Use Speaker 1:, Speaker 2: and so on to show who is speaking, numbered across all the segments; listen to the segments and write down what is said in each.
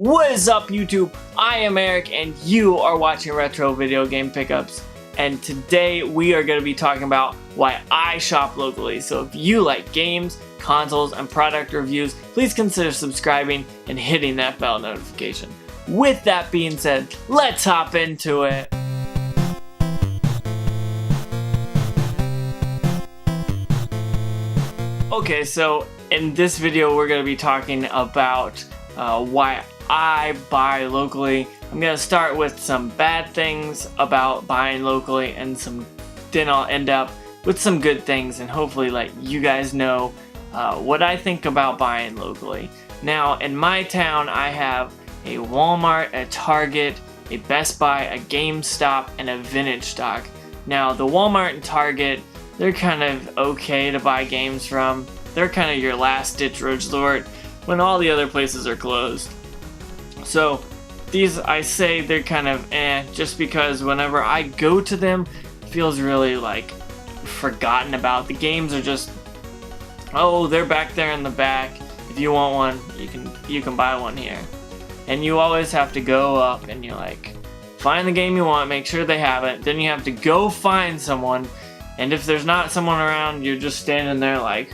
Speaker 1: What is up, YouTube? I am Eric and you are watching Retro Video Game Pickups, and today we are going to be talking about why I shop locally. So if you like games, consoles, and product reviews, please consider subscribing and hitting that bell notification. With that being said, let's hop into it. Okay, so in this video we're going to be talking about why I buy locally. I'm going to start with some bad things about buying locally, and then I'll end up with some good things and hopefully let you guys know what I think about buying locally. Now, in my town I have a Walmart, a Target, a Best Buy, a Gamestop, and a Vintage Stock. Now, the Walmart and Target, they're kind of okay to buy games from. They're kind of your last ditch resort when all the other places are closed. So these, I say they're kind of just because whenever I go to them, it feels really like forgotten about. The games are just, oh, they're back there in the back. If you want one, you can buy one here. And you always have to go up and you like find the game you want, make sure they have it. Then you have to go find someone, and if there's not someone around, you're just standing there like,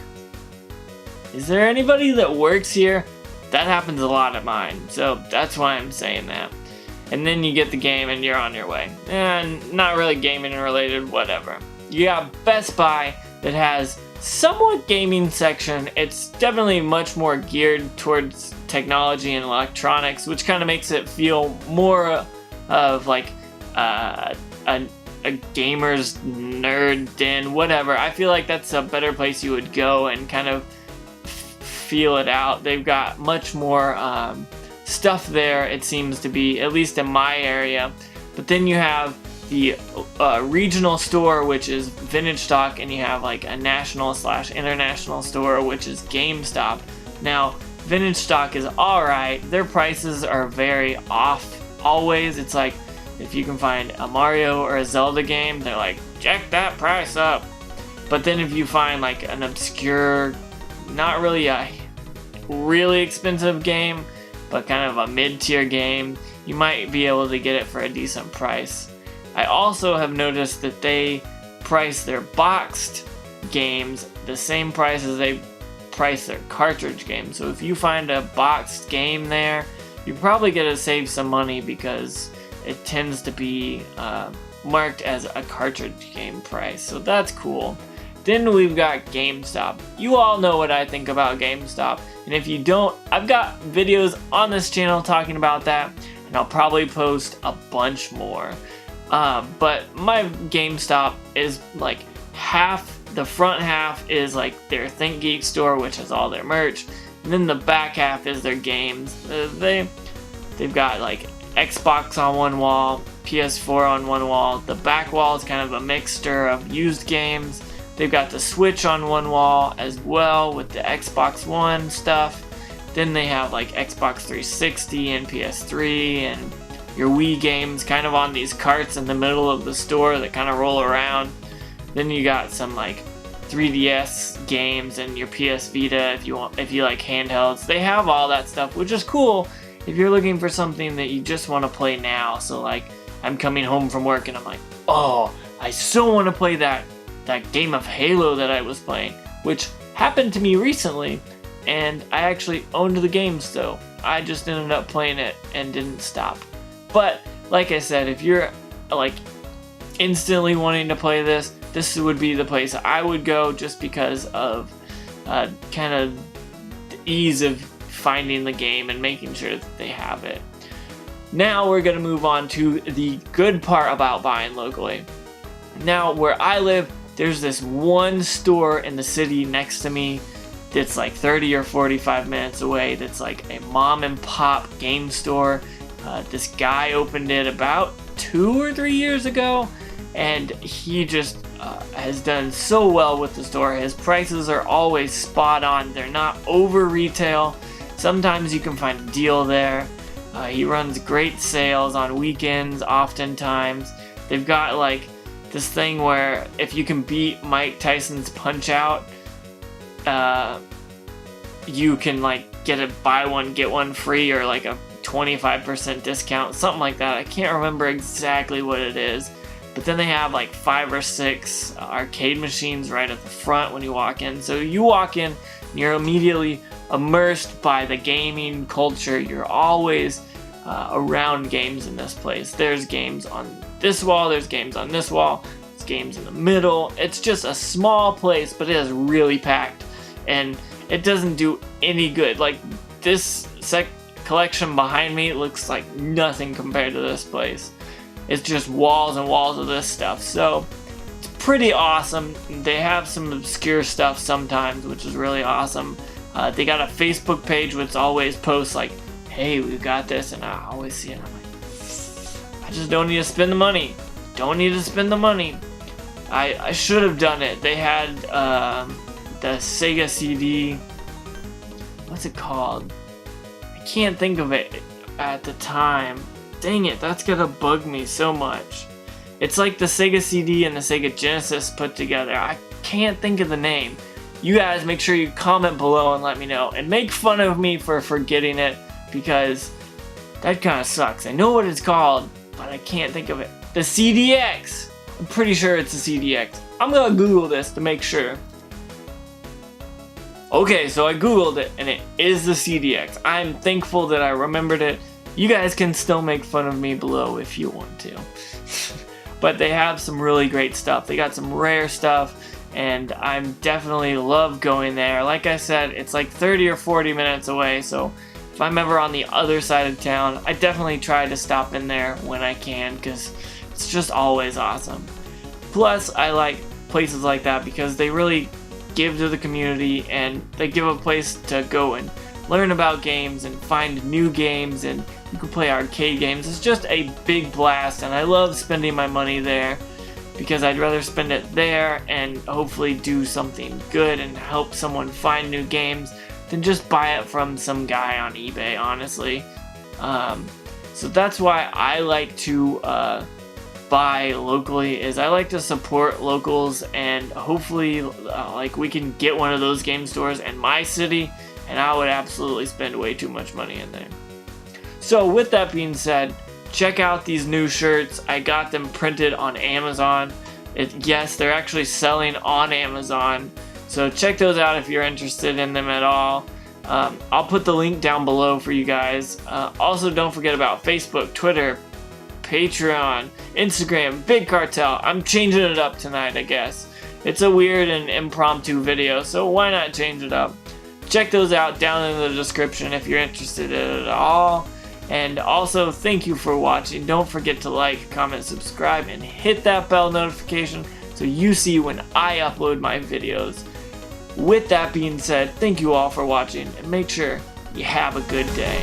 Speaker 1: is there anybody that works here? That happens a lot at mine, so that's why I'm saying that. And then you get the game and you're on your way. And not really gaming related, whatever. You got Best Buy that has somewhat gaming section. It's definitely much more geared towards technology and electronics, which kind of makes it feel more of like a gamer's nerd den, whatever. I feel like that's a better place you would go and kind of feel it out. They've got much more stuff there, it seems to be, at least in my area. But then you have the regional store, which is Vintage Stock, and you have like a national/international store, which is Gamestop. Now, Vintage Stock is alright. Their prices are very off always. It's like if you can find a Mario or a Zelda game, they're like, jack that price up. But then if you find like an obscure, not really a really expensive game, but kind of a mid-tier game, you might be able to get it for a decent price. I also have noticed that they price their boxed games the same price as they price their cartridge games. So if you find a boxed game there, you're probably going to save some money because it tends to be marked as a cartridge game price. So that's cool. Then we've got GameStop. You all know what I think about GameStop, and if you don't, I've got videos on this channel talking about that, and I'll probably post a bunch more. But my GameStop is like half, the front half is like their Think Geek store, which has all their merch, and then the back half is their games. They've got like Xbox on one wall, PS4 on one wall. The back wall is kind of a mixture of used games. They've got the Switch on one wall as well with the Xbox One stuff. Then they have like Xbox 360 and PS3 and your Wii games kind of on these carts in the middle of the store that kind of roll around. Then you got some like 3DS games and your PS Vita if you like handhelds. They have all that stuff, which is cool if you're looking for something that you just want to play now. So like I'm coming home from work and I'm like, oh, I so want to play that game of Halo that I was playing, which happened to me recently, and I actually owned the game still. I just ended up playing it and didn't stop. But like I said, if you're like instantly wanting to play this would be the place I would go, just because of kind of the ease of finding the game and making sure that they have it. Now we're going to move on to the good part about buying locally. Now, where I live, there's this one store in the city next to me that's like 30 or 45 minutes away that's like a mom and pop game store. This guy opened it about 2 or 3 years ago, and he just has done so well with the store. His prices are always spot on. They're not over retail. Sometimes you can find a deal there. He runs great sales on weekends oftentimes. They've got like this thing where if you can beat Mike Tyson's Punch Out, you can like get a buy one get one free, or like a 25% discount, something like that. I can't remember exactly what it is. But then they have like 5 or 6 arcade machines right at the front when you walk in. So you walk in, and you're immediately immersed by the gaming culture. You're always around games in this place. There's games on this wall, there's games on this wall, there's games in the middle. It's just a small place, but it is really packed. And it doesn't do any good. Like, this collection behind me looks like nothing compared to this place. It's just walls and walls of this stuff. So it's pretty awesome. They have some obscure stuff sometimes, which is really awesome. They got a Facebook page which always posts like, hey, we've got this, and I always see it and I'm like, I just don't need to spend the money. Don't need to spend the money. I should have done it. They had the Sega CD. What's it called? I can't think of it at the time. Dang it, that's gonna bug me so much. It's like the Sega CD and the Sega Genesis put together. I can't think of the name. You guys make sure you comment below and let me know. And make fun of me for forgetting it, because that kind of sucks. I know what it's called, but I can't think of it. The CDX! I'm pretty sure it's the CDX. I'm gonna Google this to make sure. Okay, so I Googled it, and it is the CDX. I'm thankful that I remembered it. You guys can still make fun of me below if you want to. But they have some really great stuff. They got some rare stuff, and I'm definitely love going there. Like I said, it's like 30 or 40 minutes away, so if I'm ever on the other side of town, I definitely try to stop in there when I can, because it's just always awesome. Plus, I like places like that because they really give to the community, and they give a place to go and learn about games and find new games, and you can play arcade games. It's just a big blast, and I love spending my money there because I'd rather spend it there and hopefully do something good and help someone find new games than just buy it from some guy on eBay, honestly. So that's why I like to buy locally, is I like to support locals, and hopefully like we can get one of those game stores in my city, and I would absolutely spend way too much money in there. So with that being said, check out these new shirts. I got them printed on Amazon. Yes, they're actually selling on Amazon, so check those out if you're interested in them at all. I'll put the link down below for you guys. Also, don't forget about Facebook, Twitter, Patreon, Instagram, Big Cartel. I'm changing it up tonight, I guess. It's a weird and impromptu video, so why not change it up? Check those out down in the description if you're interested in it at all. And also, thank you for watching. Don't forget to like, comment, subscribe, and hit that bell notification so you see when I upload my videos. With that being said, thank you all for watching, and make sure you have a good day.